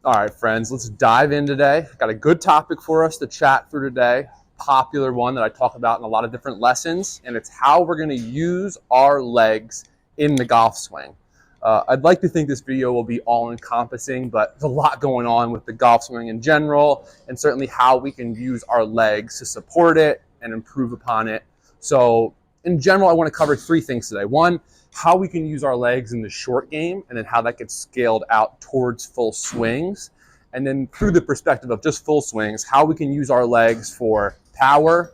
All right, friends, let's dive in today. Got a good topic for us to chat through today. Popular one that I talk about in a lot of different lessons, and it's how we're going to use our legs in the golf swing. I'd like to think this video will be all-encompassing, but there's a lot going on with the golf swing in general, and certainly how we can use our legs to support it and improve upon it. So in general, I want to cover three things today. One, how we can use our legs in the short game, and then how that gets scaled out towards full swings. And then through the perspective of just full swings, how we can use our legs for power,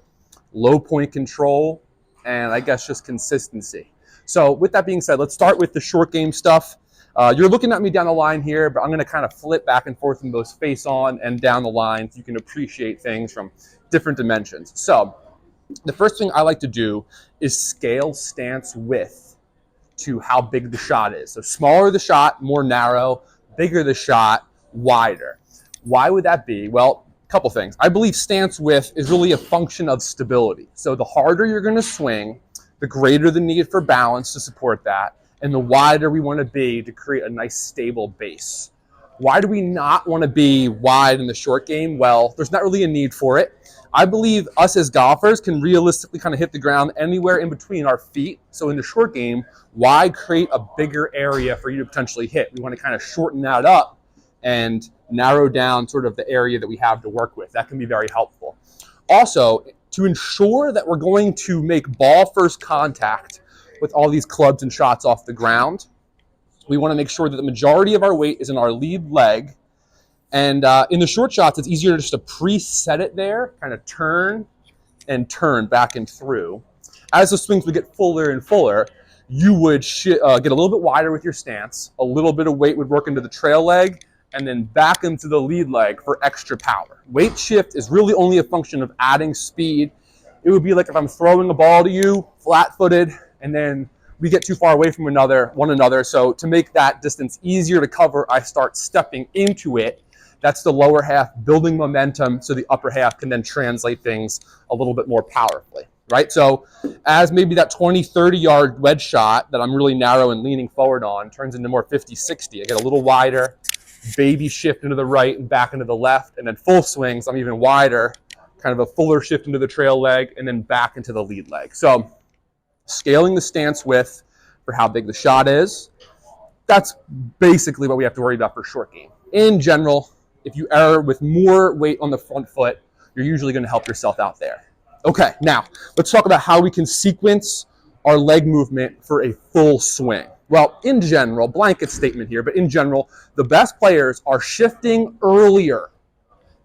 low point control, and I guess just consistency. So with that being said, let's start with the short game stuff. You're looking at me down the line here, but I'm going to kind of flip back and forth in both face on and down the line so you can appreciate things from different dimensions. So the first thing I like to do is scale stance width to how big the shot is. So smaller the shot, more narrow, bigger the shot, wider. Why would that be? Well, a couple things. I believe stance width is really a function of stability. So the harder you're going to swing, the greater the need for balance to support that, and the wider we want to be to create a nice stable base. Why do we not want to be wide in the short game? Well, there's not really a need for it. I believe us as golfers can realistically kind of hit the ground anywhere in between our feet. So in the short game, why create a bigger area for you to potentially hit? We want to kind of shorten that up and narrow down sort of the area that we have to work with. That can be very helpful. Also, to ensure that we're going to make ball first contact with all these clubs and shots off the ground, we want to make sure that the majority of our weight is in our lead leg. And in the short shots, it's easier just to preset it there, kind of turn and turn back and through. As the swings would get fuller and fuller, you would get a little bit wider with your stance, a little bit of weight would work into the trail leg, and then back into the lead leg for extra power. Weight shift is really only a function of adding speed. It would be like if I'm throwing a ball to you, flat-footed, and then we get too far away from one another. So to make that distance easier to cover, I start stepping into it. That's the lower half building momentum, so the upper half can then translate things a little bit more powerfully, right? So as maybe that 20, 30-yard wedge shot that I'm really narrow and leaning forward on turns into more 50, 60. I get a little wider, baby shift into the right and back into the left, and then full swings, I'm even wider, kind of a fuller shift into the trail leg, and then back into the lead leg. So scaling the stance width for how big the shot is, that's basically what we have to worry about for short game. In general, if you err with more weight on the front foot, you're usually going to help yourself out there. Okay, now let's talk about how we can sequence our leg movement for a full swing. Well, in general, blanket statement here, but in general, the best players are shifting earlier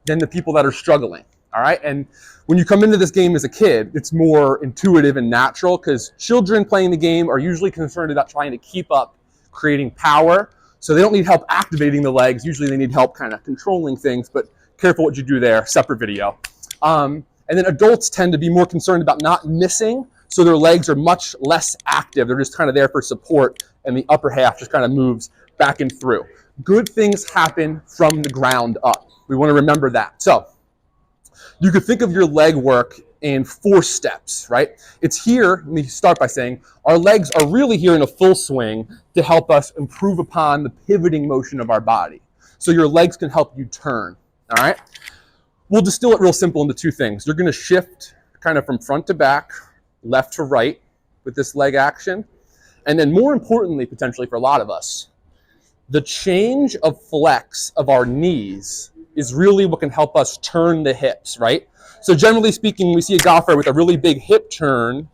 than the people that are struggling, all right? And when you come into this game as a kid, it's more intuitive and natural because children playing the game are usually concerned about trying to keep up creating power. So they don't need help activating the legs. Usually they need help kind of controlling things, but careful what you do there, separate video. And then adults tend to be more concerned about not missing, so their legs are much less active. They're just kind of there for support, and the upper half just kind of moves back and through. Good things happen from the ground up. We want to remember that. So you could think of your leg work in 4 steps, right? It's here, let me start by saying, our legs are really here in a full swing to help us improve upon the pivoting motion of our body. So your legs can help you turn, all right? We'll distill it real simple into 2 things. You're going to shift kind of from front to back, left to right with this leg action. And then more importantly, potentially for a lot of us, the change of flex of our knees is really what can help us turn the hips, right? So generally speaking, when we see a golfer with a really big hip turn,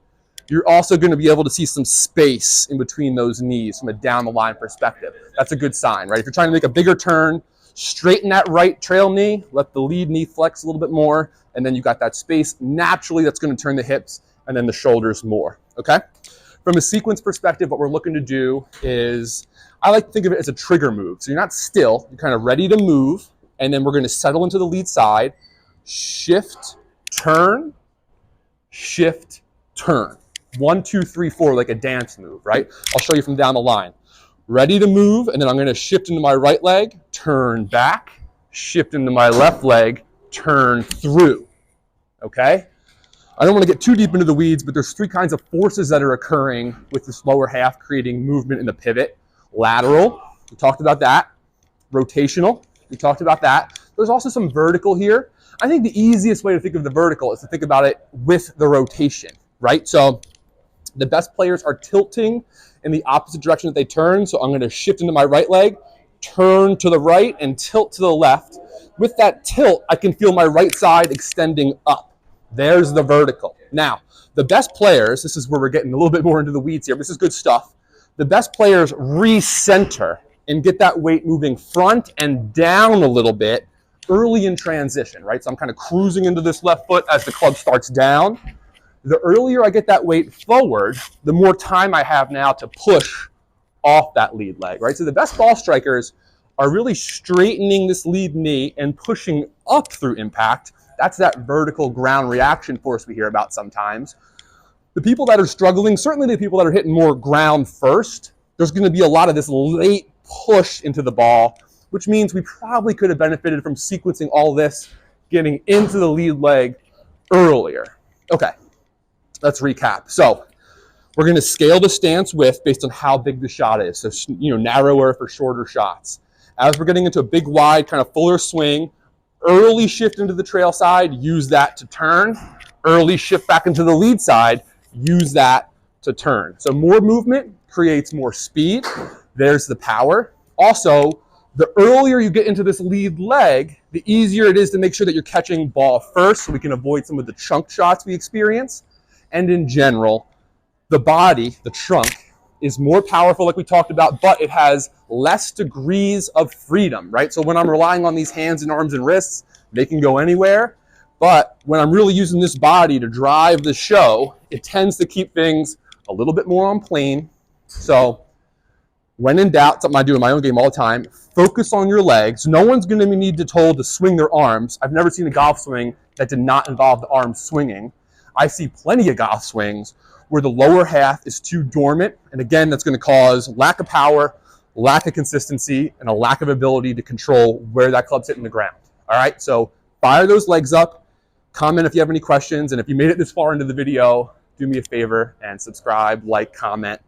you're also going to be able to see some space in between those knees from a down the line perspective. That's a good sign, right? If you're trying to make a bigger turn, straighten that right trail knee, let the lead knee flex a little bit more, and then you got that space. Naturally, that's going to turn the hips and then the shoulders more, okay? From a sequence perspective, what we're looking to do is, I like to think of it as a trigger move. So you're not still, you're kind of ready to move, and then we're going to settle into the lead side, shift, turn, shift, turn. 1, 2, 3, 4, like a dance move, right? I'll show you from down the line. Ready to move, and then I'm going to shift into my right leg, turn back, shift into my left leg, turn through, okay? I don't want to get too deep into the weeds, but there's 3 kinds of forces that are occurring with this lower half creating movement in the pivot. Lateral, we talked about that. Rotational, We talked about that. There's also some vertical here. I think the easiest way to think of the vertical is to think about it with the rotation, right? So the best players are tilting in the opposite direction that they turn. So I'm going to shift into my right leg, turn to the right, and tilt to the left. With that tilt, I can feel my right side extending up. There's the vertical. Now, the best players, this is where we're getting a little bit more into the weeds here. This is good stuff. The best players recenter and get that weight moving front and down a little bit early in transition, right? So I'm kind of cruising into this left foot as the club starts down. The earlier I get that weight forward, the more time I have now to push off that lead leg, right? So the best ball strikers are really straightening this lead knee and pushing up through impact. That's that vertical ground reaction force we hear about sometimes. The people that are struggling, certainly the people that are hitting more ground first, there's going to be a lot of this late push into the ball, which means we probably could have benefited from sequencing all this, getting into the lead leg earlier. Okay, let's recap. So we're going to scale the stance width based on how big the shot is. So, narrower for shorter shots. As we're getting into a big, wide, kind of fuller swing, early shift into the trail side, use that to turn. Early shift back into the lead side, use that to turn. So more movement creates more speed. There's the power. Also, the earlier you get into this lead leg, the easier it is to make sure that you're catching ball first so we can avoid some of the chunk shots we experience. And in general, the body, the trunk, is more powerful like we talked about, but it has less degrees of freedom, right? So when I'm relying on these hands and arms and wrists, they can go anywhere. But when I'm really using this body to drive the show, it tends to keep things a little bit more on plane. So when in doubt, something I do in my own game all the time, focus on your legs. No one's going to need to be told to swing their arms. I've never seen a golf swing that did not involve the arms swinging. I see plenty of golf swings where the lower half is too dormant. And again, that's going to cause lack of power, lack of consistency, and a lack of ability to control where that club's hitting the ground. All right, so fire those legs up. Comment if you have any questions. And if you made it this far into the video, do me a favor and subscribe, like, comment,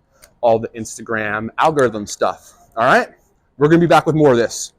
all the Instagram algorithm stuff. All right, we're going to be back with more of this.